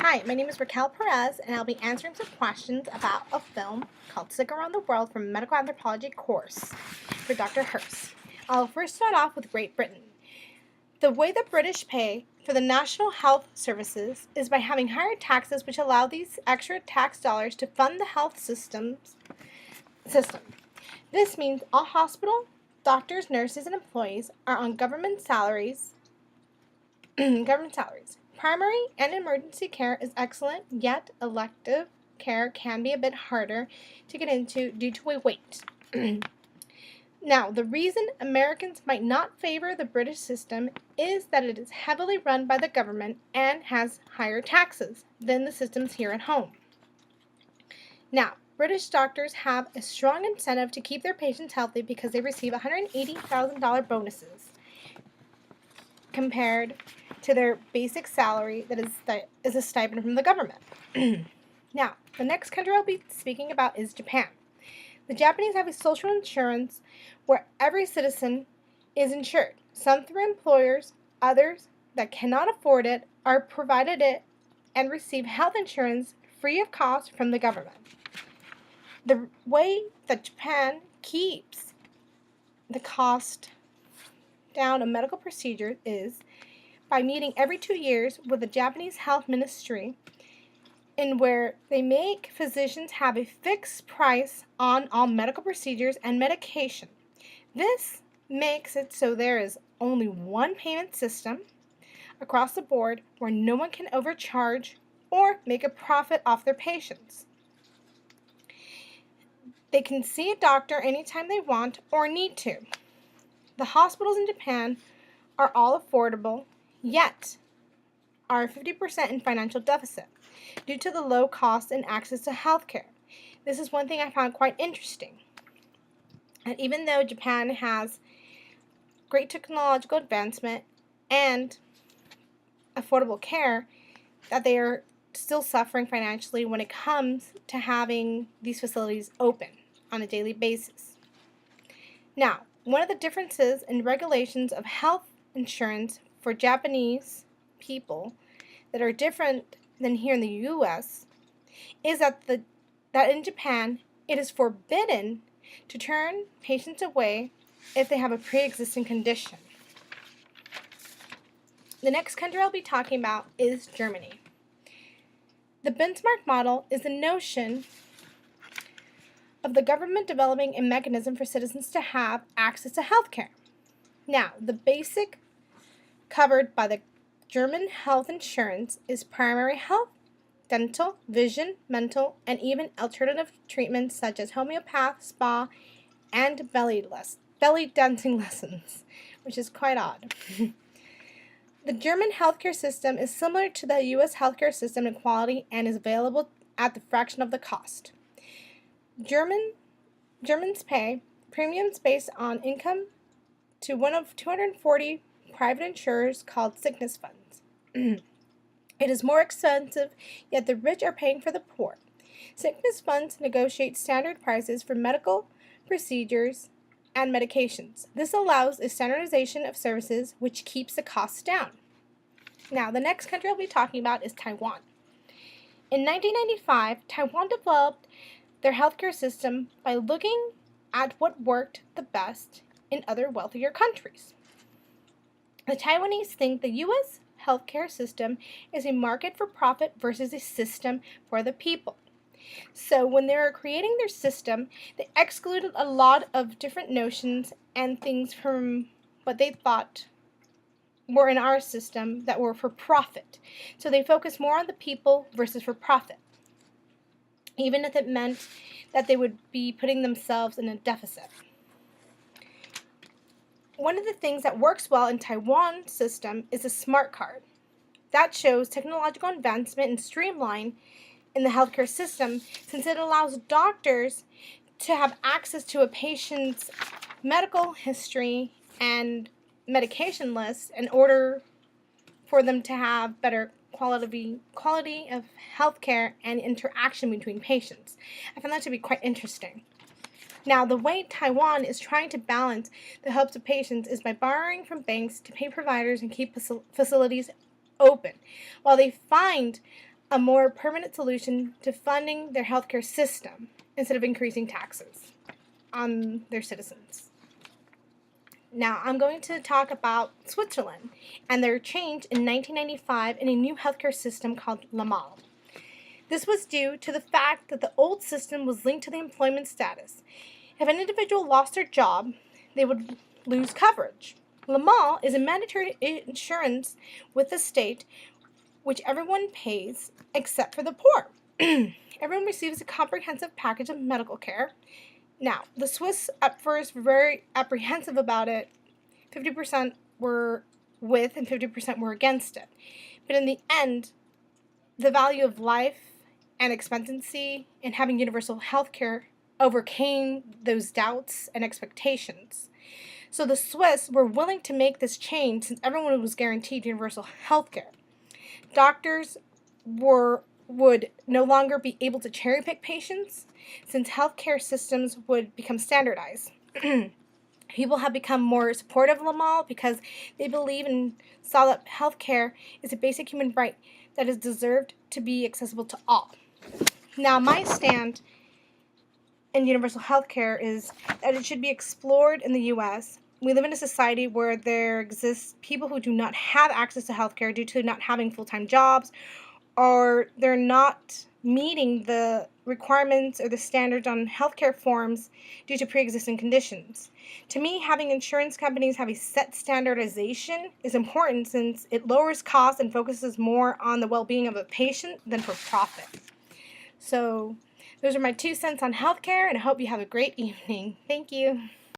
Hi, my name is Raquel Perez, and I'll be answering some questions about a film called Sick Around the World from a Medical Anthropology course for Dr. Hurst. I'll first start off with Great Britain. The way the British pay for the National Health Services is by having higher taxes, which allow these extra tax dollars to fund the health system. This means all hospital, doctors, nurses, and employees are on government salaries. Primary and emergency care is excellent, yet elective care can be a bit harder to get into due to a wait. Now, the reason Americans might not favor the British system is that it is heavily run by the government and has higher taxes than the systems here at home. Now, British doctors have a strong incentive to keep their patients healthy because they receive $180,000 bonuses compared to their basic salary that is a stipend from the government. Now, the next country I'll be speaking about is Japan. The Japanese have a social insurance where every citizen is insured, some through employers, others that cannot afford it are provided it and receive health insurance free of cost from the government. The way that Japan keeps the cost down of medical procedures is by meeting every 2 years with the Japanese Health Ministry, in where they make physicians have a fixed price on all medical procedures and medication. This makes it so there is only one payment system across the board where no one can overcharge or make a profit off their patients. They can see a doctor anytime they want or need to. The hospitals in Japan are all affordable, yet are 50% in financial deficit due to the low cost and access to healthcare. This is one thing I found quite interesting. And even though Japan has great technological advancement and affordable care, that they are still suffering financially when it comes to having these facilities open on a daily basis. Now, one of the differences in regulations of health insurance for Japanese people that are different than here in the U.S. is that in Japan it is forbidden to turn patients away if they have a pre-existing condition. The next country I'll be talking about is Germany. The benchmark model is the notion of the government developing a mechanism for citizens to have access to health care. Now, the basic covered by the German health insurance is primary health, dental, vision, mental, and even alternative treatments such as homeopath, spa, and belly dancing lessons, which is quite odd. The German healthcare system is similar to the U.S. healthcare system in quality and is available at the fraction of the cost. Germans pay premiums based on income to one of 240 private insurers called sickness funds. It is more expensive, yet the rich are paying for the poor. Sickness funds negotiate standard prices for medical procedures and medications. This allows a standardization of services, which keeps the costs down. Now, the next country I'll be talking about is Taiwan. In 1995, Taiwan developed their healthcare system by looking at what worked the best in other wealthier countries. The Taiwanese think the U.S. healthcare system is a market for profit versus a system for the people. So when they were creating their system, they excluded a lot of different notions and things from what they thought were in our system that were for profit. So they focused more on the people versus for profit, even if it meant that they would be putting themselves in a deficit. One of the things that works well in Taiwan's system is a smart card. That shows technological advancement and streamline in the healthcare system, since it allows doctors to have access to a patient's medical history and medication list in order for them to have better quality of healthcare and interaction between patients. I found that to be quite interesting. Now, the way Taiwan is trying to balance the hopes of patients is by borrowing from banks to pay providers and keep facilities open, while they find a more permanent solution to funding their healthcare system instead of increasing taxes on their citizens. Now, I'm going to talk about Switzerland and their change in 1995 in a new healthcare system called Lamal. This was due to the fact that the old system was linked to the employment status. If an individual lost their job, they would lose coverage. Lamal is a mandatory insurance with the state, which everyone pays except for the poor. Everyone receives a comprehensive package of medical care. Now, the Swiss at first were very apprehensive about it. 50% were with and 50% were against it. But in the end, the value of life and expectancy and having universal health care overcame those doubts and expectations. So the Swiss were willing to make this change since everyone was guaranteed universal health care. Doctors would no longer be able to cherry pick patients since healthcare systems would become standardized. People have become more supportive of Lamal because they believe and saw that healthcare is a basic human right that is deserved to be accessible to all. Now, my stand in universal healthcare is that it should be explored in the U.S. We live in a society where there exists people who do not have access to healthcare due to not having full-time jobs, or they're not meeting the requirements or the standards on healthcare forms due to pre-existing conditions. To me, having insurance companies have a set standardization is important since it lowers costs and focuses more on the well-being of a patient than for profit. So, those are my 2 cents on healthcare, and I hope you have a great evening. Thank you.